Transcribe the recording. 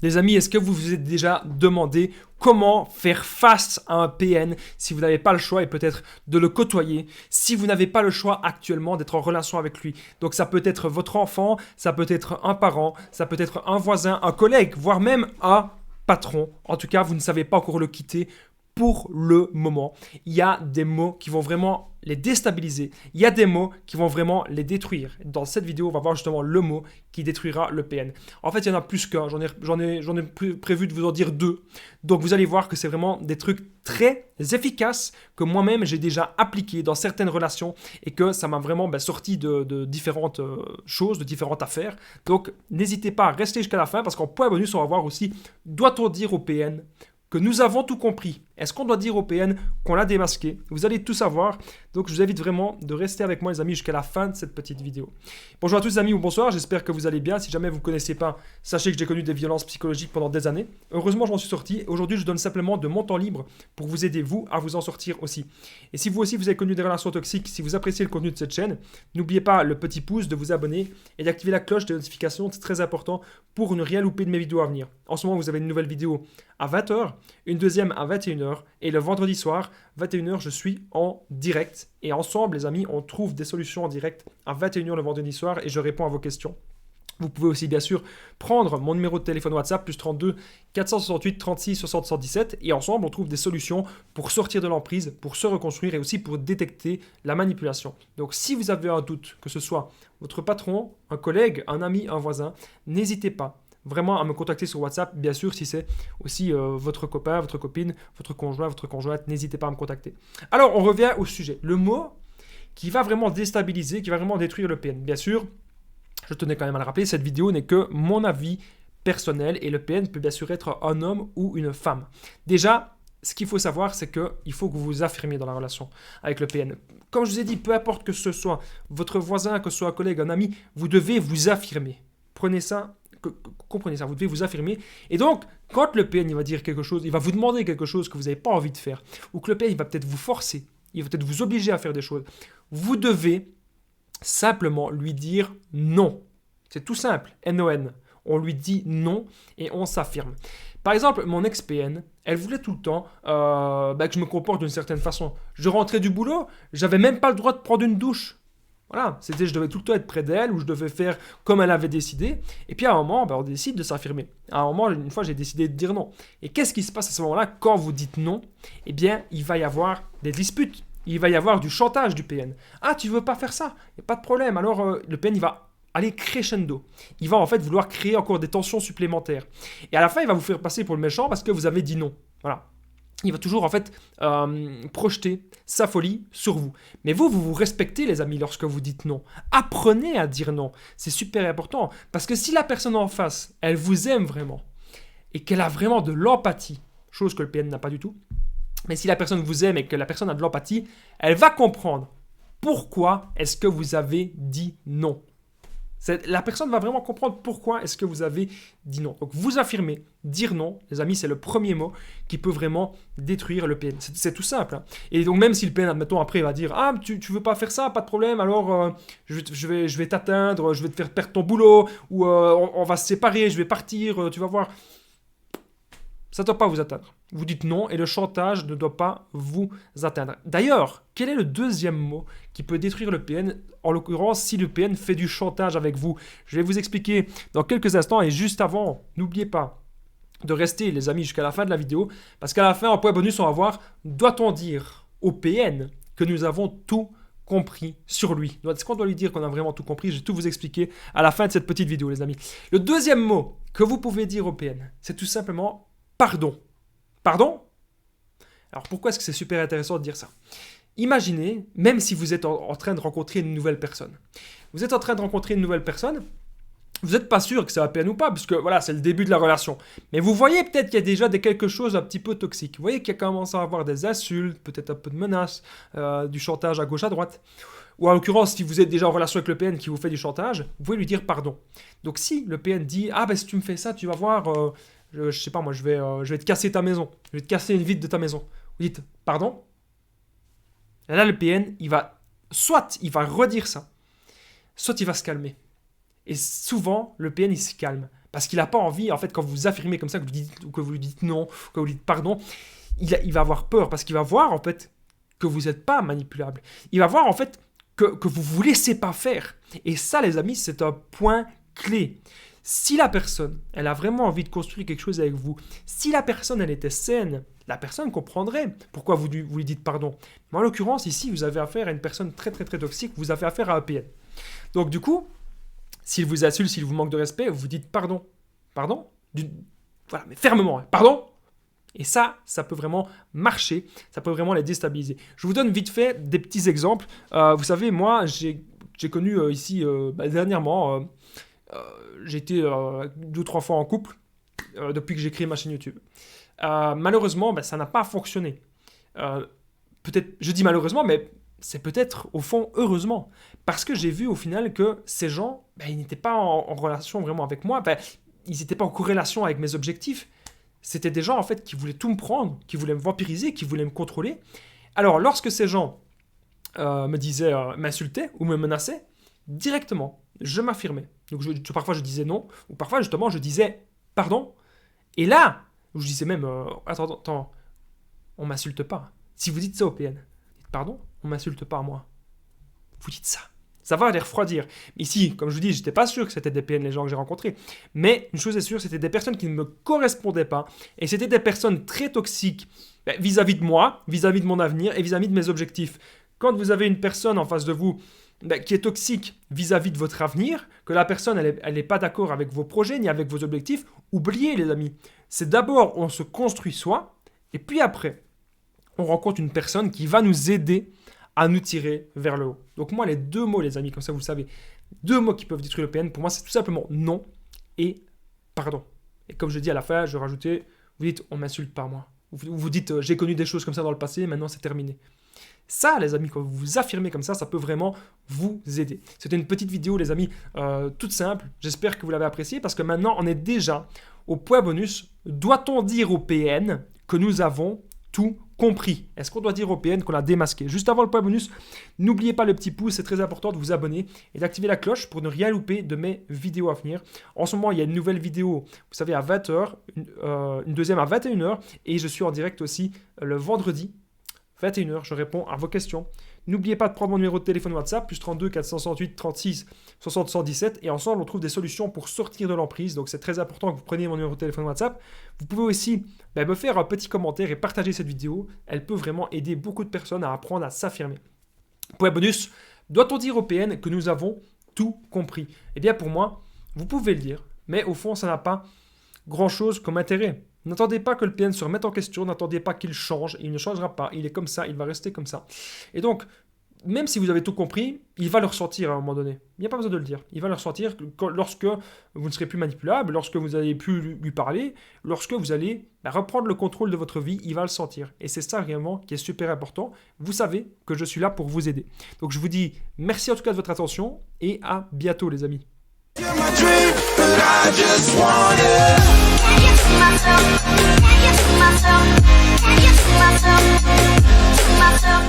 Les amis, est-ce que vous vous êtes déjà demandé comment faire face à un PN si vous n'avez pas le choix et peut-être de le côtoyer, si vous n'avez pas le choix actuellement d'être en relation avec lui? Donc ça peut être votre enfant, ça peut être un parent, ça peut être un voisin, un collègue, voire même un patron. En tout cas, vous ne savez pas encore le quitter pour le moment. Il y a des mots qui vont vraiment les déstabiliser. Il y a des mots qui vont vraiment les détruire. Dans cette vidéo, on va voir justement le mot qui détruira le PN. En fait, il y en a plus qu'un. J'en ai prévu de vous en dire deux. Donc, vous allez voir que c'est vraiment des trucs très efficaces que moi-même, j'ai déjà appliqués dans certaines relations et que ça m'a vraiment sorti de différentes choses, de différentes affaires. Donc, n'hésitez pas à rester jusqu'à la fin parce qu'en point bonus, on va voir aussi, doit-on dire au PN que nous avons tout compris? Est-ce qu'on doit dire au PN qu'on l'a démasqué? Vous allez tout savoir. Donc, je vous invite vraiment de rester avec moi, les amis, jusqu'à la fin de cette petite vidéo. Bonjour à tous, les amis, ou bonsoir. J'espère que vous allez bien. Si jamais vous ne connaissez pas, sachez que j'ai connu des violences psychologiques pendant des années. Heureusement, j'en suis sorti. Aujourd'hui, je donne simplement de mon temps libre pour vous aider, vous, à vous en sortir aussi. Et si vous aussi, vous avez connu des relations toxiques, si vous appréciez le contenu de cette chaîne, n'oubliez pas le petit pouce, de vous abonner et d'activer la cloche de notification. C'est très important pour ne rien louper de mes vidéos à venir. En ce moment, vous avez une nouvelle vidéo à 20h, une deuxième à 21h, et le vendredi soir, 21h, je suis en direct. Et ensemble, les amis, on trouve des solutions en direct à 21h le vendredi soir et je réponds à vos questions. Vous pouvez aussi, bien sûr, prendre mon numéro de téléphone WhatsApp, plus 32 468 36 60 117, et ensemble, on trouve des solutions pour sortir de l'emprise, pour se reconstruire et aussi pour détecter la manipulation. Donc, si vous avez un doute, que ce soit votre patron, un collègue, un ami, un voisin, n'hésitez pas vraiment à me contacter sur WhatsApp. Bien sûr, si c'est aussi votre copain, votre copine, votre conjoint, votre conjointe, n'hésitez pas à me contacter. Alors, on revient au sujet. Le mot qui va vraiment déstabiliser, qui va vraiment détruire le PN. Bien sûr, je tenais quand même à le rappeler, cette vidéo n'est que mon avis personnel et le PN peut bien sûr être un homme ou une femme. Déjà, ce qu'il faut savoir, c'est qu'il faut que vous vous affirmiez dans la relation avec le PN. Comme je vous ai dit, peu importe que ce soit votre voisin, que ce soit un collègue, un ami, vous devez vous affirmer. Prenez ça, comprenez ça, vous devez vous affirmer. Et donc, quand le PN il va dire quelque chose, il va vous demander quelque chose que vous n'avez pas envie de faire, ou que le PN il va peut-être vous forcer, il va peut-être vous obliger à faire des choses, vous devez simplement lui dire non. C'est tout simple, NON. On lui dit non et on s'affirme. Par exemple, mon ex-PN, elle voulait tout le temps que je me comporte d'une certaine façon. Je rentrais du boulot, j'avais même pas le droit de prendre une douche. Voilà, je devais tout le temps être près d'elle ou je devais faire comme elle avait décidé. Et puis à un moment, on décide de s'affirmer. À un moment, une fois, j'ai décidé de dire non. Et qu'est-ce qui se passe à ce moment-là quand vous dites non? Eh bien, il va y avoir des disputes. Il va y avoir du chantage du PN. Ah, tu veux pas faire ça? Il n'y a pas de problème. Alors, le PN, il va aller crescendo. Il va en fait vouloir créer encore des tensions supplémentaires. Et à la fin, il va vous faire passer pour le méchant parce que vous avez dit non. Voilà. Il va toujours en fait projeter sa folie sur vous. Mais vous respectez les amis lorsque vous dites non. Apprenez à dire non. C'est super important. Parce que si la personne en face, elle vous aime vraiment et qu'elle a vraiment de l'empathie, chose que le PN n'a pas du tout, mais si la personne vous aime et que la personne a de l'empathie, elle va comprendre pourquoi est-ce que vous avez dit non. La personne va vraiment comprendre pourquoi est-ce que vous avez dit non. Donc vous affirmez, dire non, les amis, c'est le premier mot qui peut vraiment détruire le PN. C'est tout simple. Hein. Et donc même si le PN, admettons, après, il va dire « Ah, tu veux pas faire ça, pas de problème, alors je vais t'atteindre, je vais te faire perdre ton boulot, ou on va se séparer, je vais partir, tu vas voir. » Ça ne doit pas vous atteindre. Vous dites non et le chantage ne doit pas vous atteindre. D'ailleurs, quel est le deuxième mot qui peut détruire le PN, en l'occurrence si le PN fait du chantage avec vous? Je vais vous expliquer dans quelques instants et juste avant, n'oubliez pas de rester les amis jusqu'à la fin de la vidéo parce qu'à la fin, en point bonus, on va voir, doit-on dire au PN que nous avons tout compris sur lui? Est-ce qu'on doit lui dire qu'on a vraiment tout compris? Je vais tout vous expliquer à la fin de cette petite vidéo, les amis. Le deuxième mot que vous pouvez dire au PN, c'est tout simplement pardon. Pardon? Alors pourquoi est-ce que c'est super intéressant de dire ça? Imaginez, même si vous êtes en train de rencontrer une nouvelle personne. Vous êtes en train de rencontrer une nouvelle personne, vous n'êtes pas sûr que ça va PN ou pas, puisque voilà, c'est le début de la relation. Mais vous voyez peut-être qu'il y a déjà quelque chose un petit peu toxique. Vous voyez qu'il y a commencé à avoir des insultes, peut-être un peu de menaces, du chantage à gauche, à droite. Ou en l'occurrence, si vous êtes déjà en relation avec le PN qui vous fait du chantage, vous pouvez lui dire pardon. Donc si le PN dit « Ah ben si tu me fais ça, tu vas voir... je sais pas moi, je vais te casser ta maison. Je vais te casser une vitre de ta maison. » Vous dites, pardon? Et là, le PN, soit il va redire ça, soit il va se calmer. Et souvent, le PN, il se calme. Parce qu'il n'a pas envie, en fait, quand vous affirmez comme ça, que vous lui dites non, que vous lui dites pardon, il va avoir peur parce qu'il va voir, en fait, que vous n'êtes pas manipulable. Il va voir, en fait, que vous ne vous laissez pas faire. Et ça, les amis, c'est un point clé. Si la personne, elle a vraiment envie de construire quelque chose avec vous, si la personne, elle était saine, la personne comprendrait pourquoi vous lui dites pardon. Mais en l'occurrence, ici, vous avez affaire à une personne très, très, très toxique, vous avez affaire à un PN. Donc, du coup, s'il vous insulte, s'il vous manque de respect, vous dites pardon. Pardon Voilà, mais fermement. Hein. Pardon. Et ça peut vraiment marcher. Ça peut vraiment les déstabiliser. Je vous donne vite fait des petits exemples. Vous savez, moi, j'ai connu ici, dernièrement, j'ai été 2-3 fois en couple depuis que j'ai créé ma chaîne YouTube. Malheureusement, ça n'a pas fonctionné. Peut-être, je dis malheureusement, mais c'est peut-être au fond heureusement. Parce que j'ai vu au final que ces gens, ils n'étaient pas en relation vraiment avec moi. Ils n'étaient pas en corrélation avec mes objectifs. C'était des gens en fait qui voulaient tout me prendre, qui voulaient me vampiriser, qui voulaient me contrôler. Alors lorsque ces gens me disaient, m'insultaient ou me menaçaient, directement, je m'affirmais. Donc parfois je disais non, ou parfois justement je disais pardon. Et là, je disais même, attends, on m'insulte pas. Si vous dites ça au PN, dites pardon, on m'insulte pas moi. Vous dites ça. Ça va les refroidir. Ici, comme je vous dis, j'étais pas sûr que c'était des PN les gens que j'ai rencontrés. Mais une chose est sûre, c'était des personnes qui ne me correspondaient pas. Et c'était des personnes très toxiques vis-à-vis de moi, vis-à-vis de mon avenir et vis-à-vis de mes objectifs. Quand vous avez une personne en face de vous qui est toxique vis-à-vis de votre avenir, que la personne elle n'est pas d'accord avec vos projets ni avec vos objectifs, oubliez les amis. C'est d'abord on se construit soi et puis après on rencontre une personne qui va nous aider à nous tirer vers le haut. Donc moi les deux mots les amis, comme ça vous le savez, deux mots qui peuvent détruire le PN, pour moi c'est tout simplement non et pardon. Et comme je dis à la fin, je rajoutais, vous dites on m'insulte pas moi. Vous dites j'ai connu des choses comme ça dans le passé, maintenant c'est terminé. Ça, les amis, quand vous vous affirmez comme ça peut vraiment vous aider. C'était une petite vidéo, les amis, toute simple. J'espère que vous l'avez appréciée parce que maintenant, on est déjà au point bonus. Doit-on dire au PN que nous avons tout compris? Est-ce qu'on doit dire au PN qu'on l'a démasqué? Juste avant le point bonus, n'oubliez pas le petit pouce, c'est très important de vous abonner et d'activer la cloche pour ne rien louper de mes vidéos à venir. En ce moment, il y a une nouvelle vidéo, vous savez, à 20h, une deuxième à 21h et je suis en direct aussi le vendredi. 21h, je réponds à vos questions. N'oubliez pas de prendre mon numéro de téléphone WhatsApp, plus 32 468 36 60 117. Et ensemble, on trouve des solutions pour sortir de l'emprise. Donc, c'est très important que vous preniez mon numéro de téléphone WhatsApp. Vous pouvez aussi me faire un petit commentaire et partager cette vidéo. Elle peut vraiment aider beaucoup de personnes à apprendre à s'affirmer. Point bonus, doit-on dire au PN que nous avons tout compris? Eh bien, pour moi, vous pouvez le dire. Mais au fond, ça n'a pas grand-chose comme intérêt. N'attendez pas que le PN se remette en question, n'attendez pas qu'il change, il ne changera pas, il est comme ça, il va rester comme ça. Et donc, même si vous avez tout compris, il va le ressentir à un moment donné. Il n'y a pas besoin de le dire. Il va le ressentir lorsque vous ne serez plus manipulable, lorsque vous allez plus lui parler, lorsque vous allez reprendre le contrôle de votre vie, il va le sentir. Et c'est ça réellement qui est super important. Vous savez que je suis là pour vous aider. Donc je vous dis merci en tout cas de votre attention et à bientôt les amis. You're my dream, but I just want it. Can you see myself? Can you see myself? Can you see myself? See myself?